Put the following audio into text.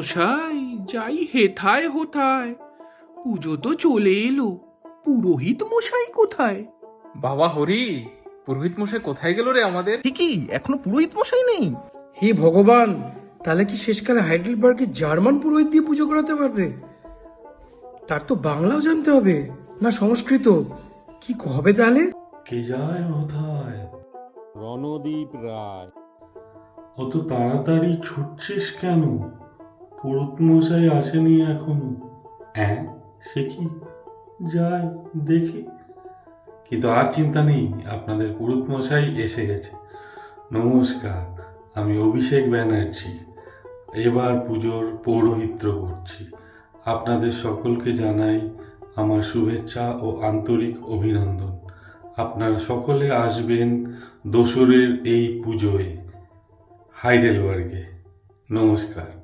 মশাই, যাই হেথায় হোথায়, পুজো তো চলে এলো, পুরোহিত মশাই কোথায়? বাবা হরি, পুরোহিত মশাই কোথায় গেল রে আমাদের? ঠিকই, এখনো পুরোহিত মশাই নেই। হে ভগবান, তাহলে কি শেষকালে হাইডেলবার্গে জার্মান পুরোহিত দিয়ে পুজো করাতে পারবে? তার তো বাংলাও জানতে হবে, না সংস্কৃত। কি হবে তাহলে? কে যায় কোথায়? রণদীপ রায়। অত তাড়াতাড়ি ছুটছিস কেন? পুরোহিত মশাই আসেনি এখনো। হ্যাঁ, সে কি, যাই দেখি। কিন্তু আর চিন্তা নেই, আপনাদের পুরোহিত মশাই এসে গেছে। নমস্কার, আমি অভিষেক ব্যানার্জি। এবার পুজোর পৌরোহিত্য করছি। আপনাদের সকলকে জানাই আমার শুভেচ্ছা ও আন্তরিক অভিনন্দন। আপনারা সকলে আসবেন দোসরের এই পুজোয় হাইডেলবার্গে। নমস্কার।